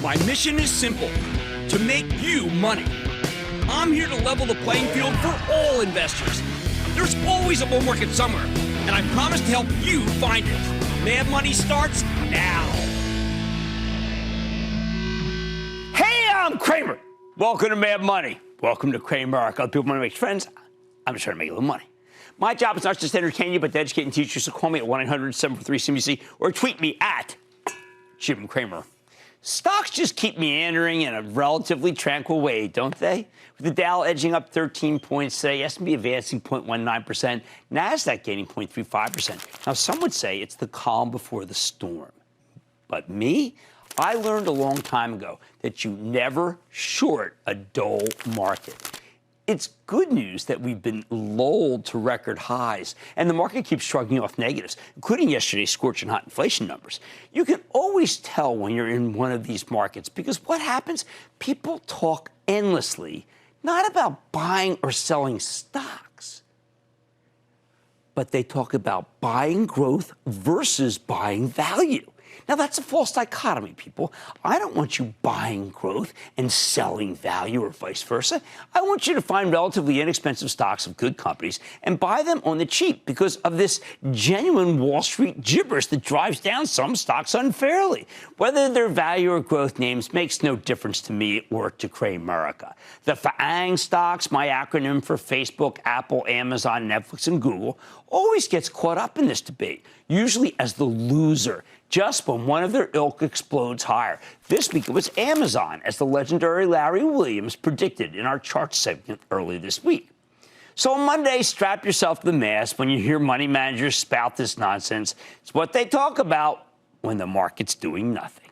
My mission is simple, to make you money. I'm here to level the playing field for all investors. There's always a bull market somewhere, and I promise to help you find it. Mad Money starts now. Hey, I'm Cramer. Welcome to Mad Money. Welcome to Cramer. Other people want to make friends. I'm just trying to make a little money. My job is not just to entertain you, but to educate and teach you. So call me at 1-800-743-CNBC or tweet me at Jim Cramer. Stocks just keep meandering in a relatively tranquil way, don't they? With the Dow edging up 13 points today, S&P advancing 0.19%, NASDAQ gaining 0.35%. Now, some would say it's the calm before the storm. But me, I learned a long time ago that you never short a dull market. It's good news that we've been lulled to record highs, and the market keeps shrugging off negatives, including yesterday's scorching hot inflation numbers. You can always tell when you're in one of these markets because what happens? People talk endlessly, not about buying or selling stocks, but they talk about buying growth versus buying value. Now, that's a false dichotomy, people. I don't want you buying growth and selling value or vice versa. I want you to find relatively inexpensive stocks of good companies and buy them on the cheap because of this genuine Wall Street gibberish that drives down some stocks unfairly. Whether they're value or growth names makes no difference to me or to Cramerica. The FAANG stocks, my acronym for Facebook, Apple, Amazon, Netflix, and Google, always gets caught up in this debate, usually as the loser, just when one of their ilk explodes higher. This week it was Amazon, as the legendary Larry Williams predicted in our chart segment early this week. So on Monday, strap yourself to the mast when you hear money managers spout this nonsense. It's what they talk about when the market's doing nothing.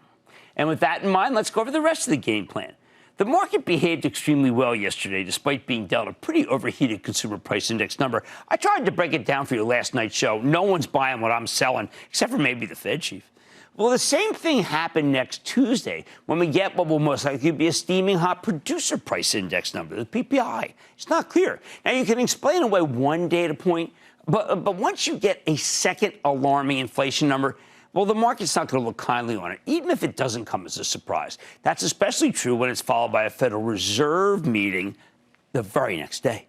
And with that in mind, let's go over the rest of the game plan. The market behaved extremely well yesterday, despite being dealt a pretty overheated consumer price index number. I tried to break it down for you last night's show. No one's buying what I'm selling, except for maybe the Fed chief. Well, the same thing happened next Tuesday when we get what will most likely be a steaming hot producer price index number, the PPI. It's not clear. Now, you can explain away one data point, but once you get a second alarming inflation number, well, the market's not going to look kindly on it, even if it doesn't come as a surprise. That's especially true when it's followed by a Federal Reserve meeting the very next day.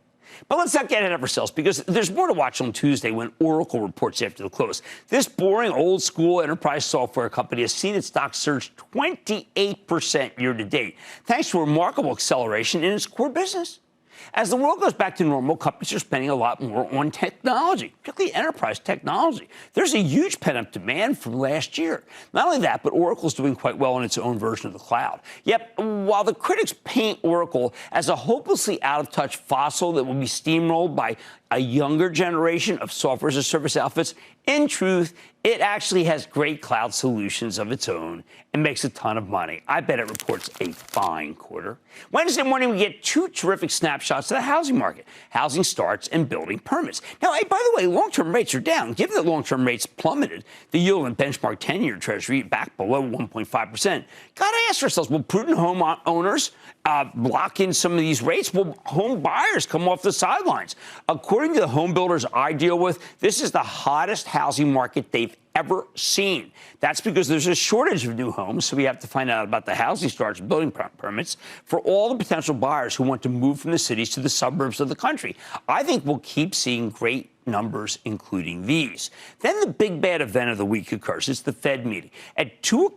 But let's not get ahead of ourselves, because there's more to watch on Tuesday when Oracle reports after the close. This boring, old-school enterprise software company has seen its stock surge 28% year-to-date, thanks to a remarkable acceleration in its core business. As the world goes back to normal, companies are spending a lot more on technology, particularly enterprise technology. There's a huge pent-up demand from last year. Not only that, but Oracle's doing quite well in its own version of the cloud. Yet, while the critics paint Oracle as a hopelessly out-of-touch fossil that will be steamrolled by a younger generation of software-as-a-service outfits, in truth, it actually has great cloud solutions of its own and makes a ton of money. I bet it reports a fine quarter. Wednesday morning, we get two terrific snapshots of the housing market, housing starts and building permits. Now, hey, by the way, long-term rates are down. Given that long-term rates plummeted, the yield in benchmark 10-year Treasury back below 1.5%. Got to ask ourselves, will prudent home owners lock in some of these rates? Will home buyers come off the sidelines? According to the home builders I deal with, this is the hottest housing market they've ever seen. That's because there's a shortage of new homes, so we have to find out about the housing starts and building permits for all the potential buyers who want to move from the cities to the suburbs of the country. I think we'll keep seeing great numbers, including these. Then the big bad event of the week occurs. It's the Fed meeting. At 2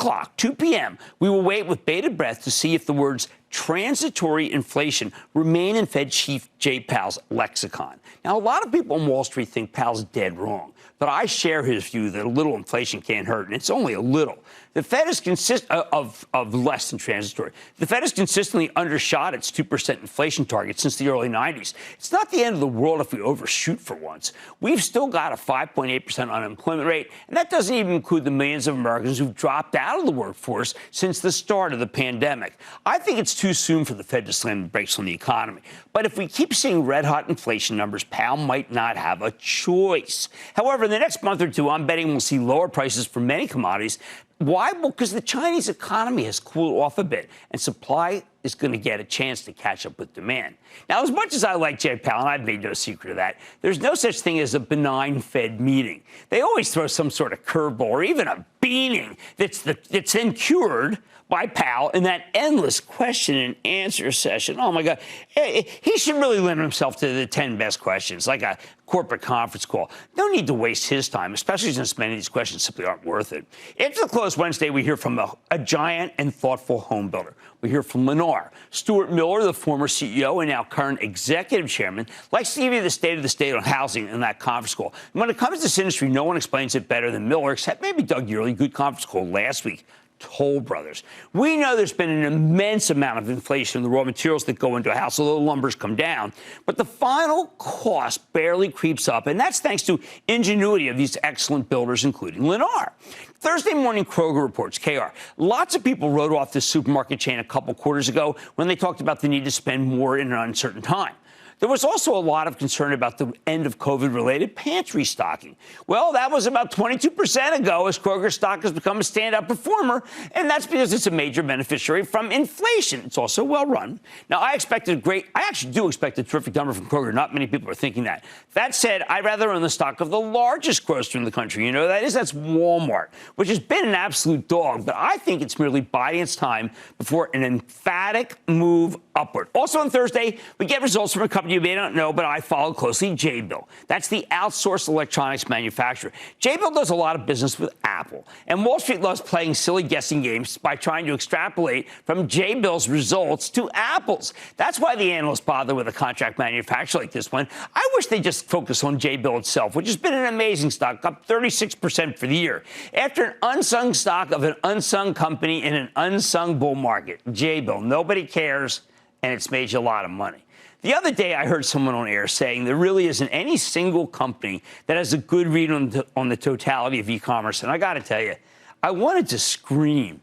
p.m., we will wait with bated breath to see if the words transitory inflation remain in Fed Chief Jay Powell's lexicon. Now, a lot of people on Wall Street think Powell's dead wrong, but I share his view that a little inflation can't hurt, and it's only a little. The Fed is of less than transitory. The Fed has consistently undershot its 2% inflation target since the early 90s. It's not the end of the world if we overshoot for once. We've still got a 5.8% unemployment rate, and that doesn't even include the millions of Americans who've dropped out of the workforce since the start of the pandemic. I think it's too soon for the Fed to slam the brakes on the economy. But if we keep seeing red-hot inflation numbers, Powell might not have a choice. However, in the next month or two, I'm betting we'll see lower prices for many commodities. Why? Well, because the Chinese economy has cooled off a bit, and supply is going to get a chance to catch up with demand. Now, as much as I like Jay Powell, and I've made no secret of that, there's no such thing as a benign Fed meeting. They always throw some sort of curveball or even a beaning that's then cured by Powell in that endless question and answer session. Oh, my God. He should really limit himself to the 10 best questions, like a corporate conference call. No need to waste his time, especially since many of these questions simply aren't worth it. After the close Wednesday, we hear from a giant and thoughtful home builder. We hear from Lennar. Stuart Miller, the former CEO and now current executive chairman, likes to give you the state on housing in that conference call. And when it comes to this industry, no one explains it better than Miller, except maybe Doug Yearley, good conference call last week. Toll Brothers. We know there's been an immense amount of inflation in the raw materials that go into a house, although lumber's come down. But the final cost barely creeps up, and that's thanks to ingenuity of these excellent builders, including Lennar. Thursday morning, Kroger reports, KR. Lots of people wrote off this supermarket chain a couple quarters ago when they talked about the need to spend more in an uncertain time. There was also a lot of concern about the end of COVID-related pantry stocking. Well, that was about 22% ago as Kroger stock has become a standout performer, and that's because it's a major beneficiary from inflation. It's also well-run. Now, I actually do expect a terrific number from Kroger. Not many people are thinking that. That said, I'd rather own the stock of the largest grocer in the country. You know, that's Walmart, which has been an absolute dog, but I think it's merely biding its time before an emphatic move upward. Also on Thursday, we get results from a company you may not know, but I follow closely, Jabil. That's the outsourced electronics manufacturer. Jabil does a lot of business with Apple, and Wall Street loves playing silly guessing games by trying to extrapolate from Jabil's results to Apple's. That's why the analysts bother with a contract manufacturer like this one. I wish they just focus on Jabil itself, which has been an amazing stock, up 36% for the year. After an unsung stock of an unsung company in an unsung bull market, Jabil, nobody cares, and it's made you a lot of money. The other day, I heard someone on air saying there really isn't any single company that has a good read on the totality of e-commerce. And I got to tell you, I wanted to scream.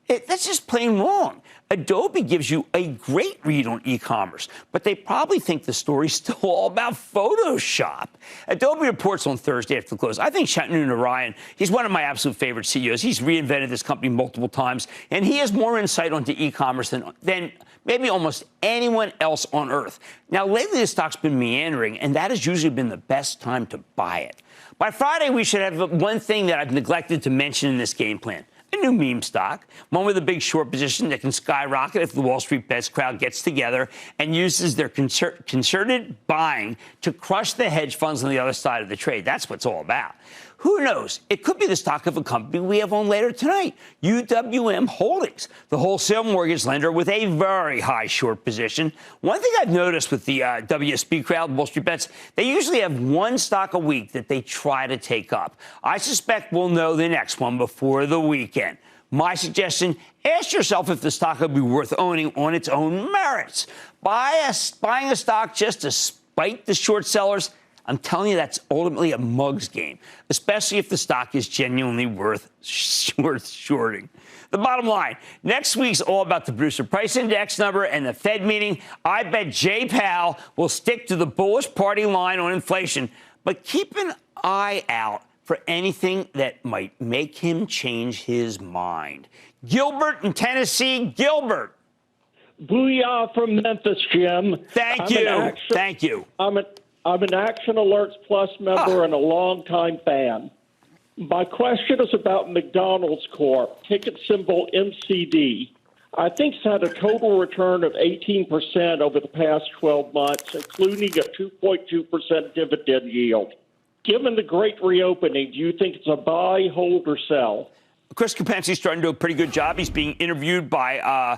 That's just plain wrong. Adobe gives you a great read on e-commerce, but they probably think the story's still all about Photoshop. Adobe reports on Thursday after the close. I think Shantanu Narayan, he's one of my absolute favorite CEOs. He's reinvented this company multiple times, and he has more insight onto e-commerce than maybe almost anyone else on earth. Now, lately, the stock's been meandering, and that has usually been the best time to buy it. By Friday, we should have one thing that I've neglected to mention in this game plan. A new meme stock, one with a big short position that can skyrocket if the Wall Street bets crowd gets together and uses their concerted buying to crush the hedge funds on the other side of the trade. That's what it's all about. Who knows? It could be the stock of a company we have on later tonight, UWM Holdings, the wholesale mortgage lender with a very high short position. One thing I've noticed with the WSB crowd, Wall Street Bets, they usually have one stock a week that they try to take up. I suspect we'll know the next one before the weekend. My suggestion, ask yourself if the stock would be worth owning on its own merits. Buying a stock just to spite the short sellers, I'm telling you, that's ultimately a mug's game, especially if the stock is genuinely worth shorting. The bottom line, next week's all about the producer price index number and the Fed meeting. I bet Jay Powell will stick to the bullish party line on inflation, but keep an eye out for anything that might make him change his mind. Gilbert in Tennessee. Gilbert. Booyah from Memphis, Jim. Thank you. Thank you. I'm an Action Alerts Plus member and a longtime fan. My question is about McDonald's Corp., ticket symbol MCD. I think it's had a total return of 18% over the past 12 months, including a 2.2% dividend yield. Given the great reopening, do you think it's a buy, hold, or sell? Chris Kapensi's starting to do a pretty good job. He's being interviewed by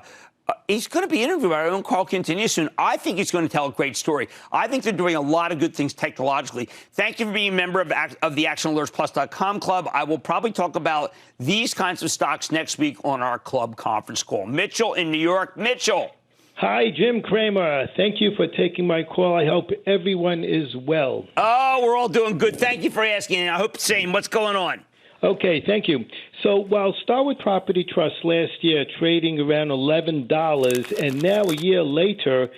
he's going to be interviewed by our own Carl Quintanilla soon. I think he's going to tell a great story. I think they're doing a lot of good things technologically. Thank you for being a member of the ActionAlertsPlus.com club. I will probably talk about these kinds of stocks next week on our club conference call. Mitchell in New York. Mitchell. Hi, Jim Cramer. Thank you for taking my call. I hope everyone is well. Oh, we're all doing good. Thank you for asking. And I hope the same. What's going on? Okay, thank you. So while Starwood Property Trust last year trading around $11, and now a year later,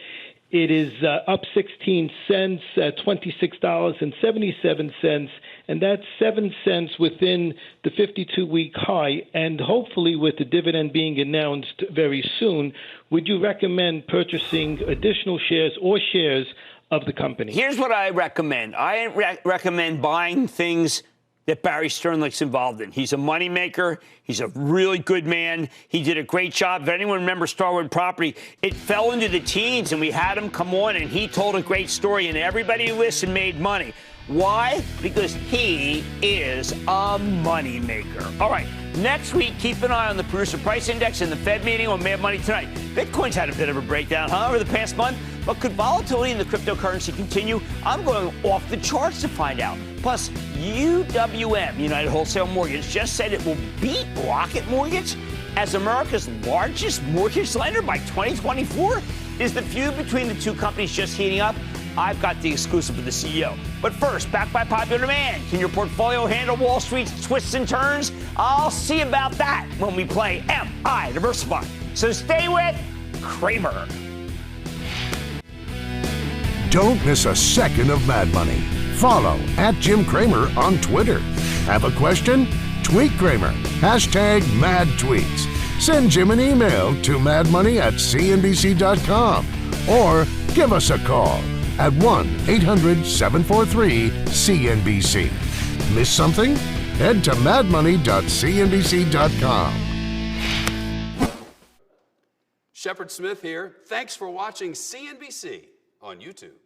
it is up 16 cents at $26.77, and that's 7 cents within the 52-week high. And hopefully, with the dividend being announced very soon, would you recommend purchasing additional shares or shares of the company? Here's what I recommend. I recommend buying things that Barry Sternlicht's involved in. He's a moneymaker. He's a really good man. He did a great job. If anyone remembers Starwood Property, it fell into the teens, and we had him come on, and he told a great story, and everybody who listened made money. Why? Because he is a moneymaker. All right, next week, keep an eye on the producer price index and the Fed meeting on Mad Money tonight. Bitcoin's had a bit of a breakdown, over the past month. But could volatility in the cryptocurrency continue? I'm going off the charts to find out. Plus, UWM, United Wholesale Mortgage, just said it will beat Rocket Mortgage as America's largest mortgage lender by 2024. Is the feud between the two companies just heating up? I've got the exclusive with the CEO. But first, backed by popular demand, can your portfolio handle Wall Street's twists and turns? I'll see about that when we play MI Diversify. So stay with Cramer. Don't miss a second of Mad Money. Follow @Jim Cramer on Twitter. Have a question? Tweet Cramer. #MadTweets. Send Jim an email to madmoney@cnbc.com or give us a call at 1-800-743-CNBC. Miss something? Head to madmoney.cnbc.com. Shepard Smith here. Thanks for watching CNBC on YouTube.